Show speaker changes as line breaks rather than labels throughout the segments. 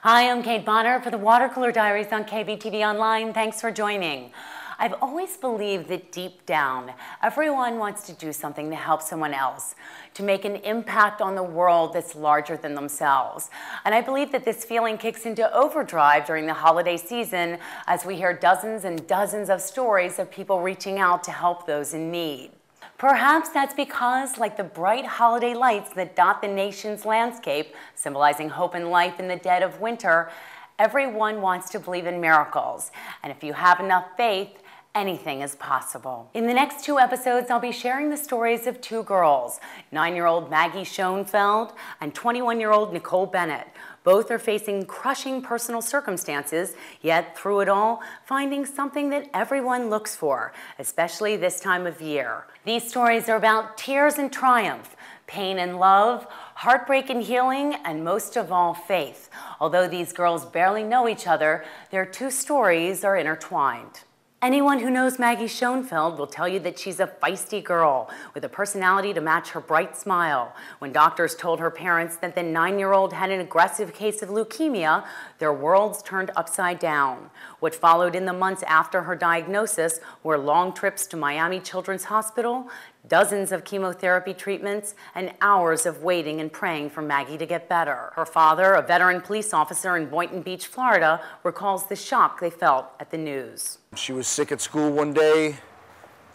Hi, I'm Kate Bonner for the Watercolor Diaries on KBTV Online. Thanks for joining. I've always believed that deep down, everyone wants to do something to help someone else, to make an impact on the world that's larger than themselves. And I believe that this feeling kicks into overdrive during the holiday season as we hear dozens and dozens of stories of people reaching out to help those in need. Perhaps that's because, like the bright holiday lights that dot the nation's landscape, symbolizing hope and life in the dead of winter, everyone wants to believe in miracles. And if you have enough faith, anything is possible. In the next 2 episodes, I'll be sharing the stories of 2 girls, 9-year-old Maggie Schoenfeld and 21-year-old Nicole Bennet. Both are facing crushing personal circumstances, yet through it all, finding something that everyone looks for, especially this time of year. These stories are about tears and triumph, pain and love, heartbreak and healing, and most of all, faith. Although these girls barely know each other, their 2 stories are intertwined. Anyone who knows Maggie Schoenfeld will tell you that she's a feisty girl with a personality to match her bright smile. When doctors told her parents that the 9-year-old had an aggressive case of leukemia, their worlds turned upside down. What followed in the months after her diagnosis were long trips to Miami Children's Hospital, dozens of chemotherapy treatments, and hours of waiting and praying for Maggie to get better. Her father, a veteran police officer in Boynton Beach, Florida, recalls the shock they felt at the news.
She was sick at school one day.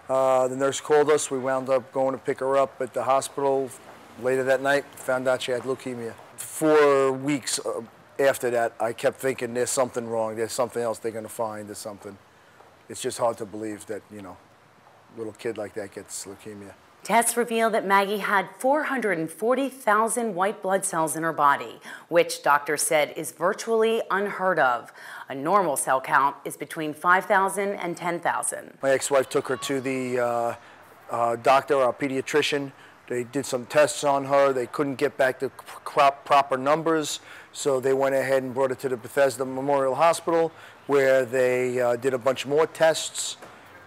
The nurse called us. We wound up going to pick her up at the hospital later that night, found out she had leukemia. 4 weeks after that, I kept thinking there's something wrong, there's something else they're gonna find, there's something. It's just hard to believe that, a little kid like that gets leukemia.
Tests reveal that Maggie had 440,000 white blood cells in her body, which doctors said is virtually unheard of. A normal cell count is between 5,000 and 10,000.
My ex-wife took her to the doctor, our pediatrician. They did some tests on her. They couldn't get back the proper numbers, so they went ahead and brought her to the Bethesda Memorial Hospital, where they did a bunch more tests.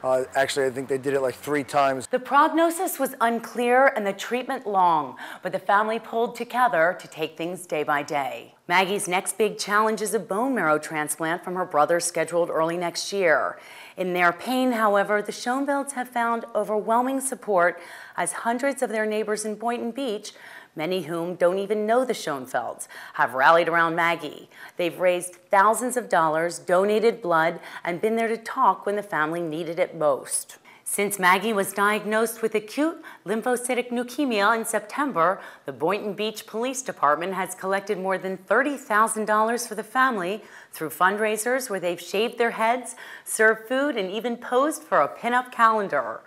Actually, I think they did it like 3 times.
The prognosis was unclear and the treatment long, but the family pulled together to take things day by day. Maggie's next big challenge is a bone marrow transplant from her brother scheduled early next year. In their pain, however, the Schoenfelds have found overwhelming support as hundreds of their neighbors in Boynton Beach, many whom don't even know the Schoenfelds, have rallied around Maggie. They've raised thousands of dollars, donated blood, and been there to talk when the family needed it most. Since Maggie was diagnosed with acute lymphocytic leukemia in September, the Boynton Beach Police Department has collected more than $30,000 for the family through fundraisers where they've shaved their heads, served food, and even posed for a pinup calendar.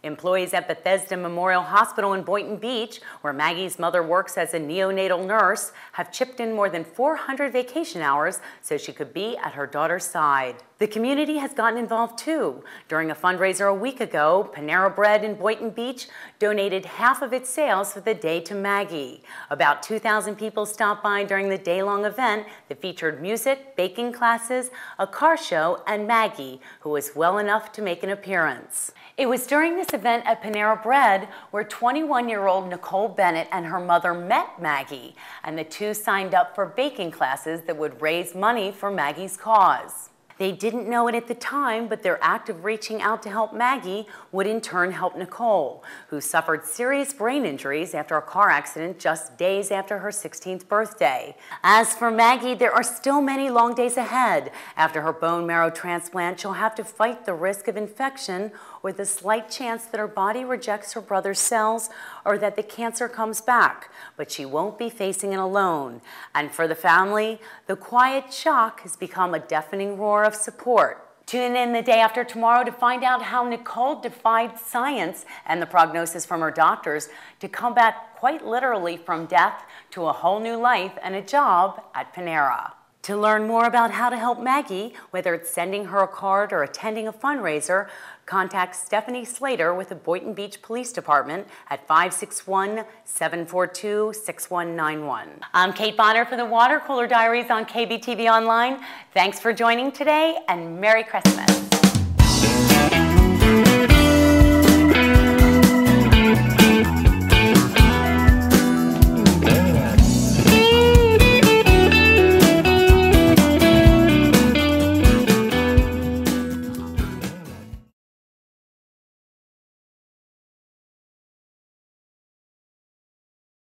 Employees at Bethesda Memorial Hospital in Boynton Beach, where Maggie's mother works as a neonatal nurse, have chipped in more than 400 vacation hours so she could be at her daughter's side. The community has gotten involved too. During a fundraiser a week ago, Panera Bread in Boynton Beach donated half of its sales for the day to Maggie. About 2,000 people stopped by during the day-long event that featured music, baking classes, a car show, and Maggie, who was well enough to make an appearance. It was during this event at Panera Bread where 21-year-old Nicole Bennet and her mother met Maggie, and the 2 signed up for baking classes that would raise money for Maggie's cause. They didn't know it at the time, but their act of reaching out to help Maggie would in turn help Nicole, who suffered serious brain injuries after a car accident just days after her 16th birthday. As for Maggie, there are still many long days ahead. After her bone marrow transplant, she'll have to fight the risk of infection or the slight chance that her body rejects her brother's cells or that the cancer comes back. But she won't be facing it alone. And for the family, the quiet shock has become a deafening roar of support. Tune in the day after tomorrow to find out how Nicole defied science and the prognosis from her doctors to come back quite literally from death to a whole new life and a job at Panera. To learn more about how to help Maggie, whether it's sending her a card or attending a fundraiser, contact Stephanie Slater with the Boynton Beach Police Department at 561-742-6191. I'm Kate Bonner for the Watercolor Diaries on KBTV Online. Thanks for joining today, and Merry Christmas.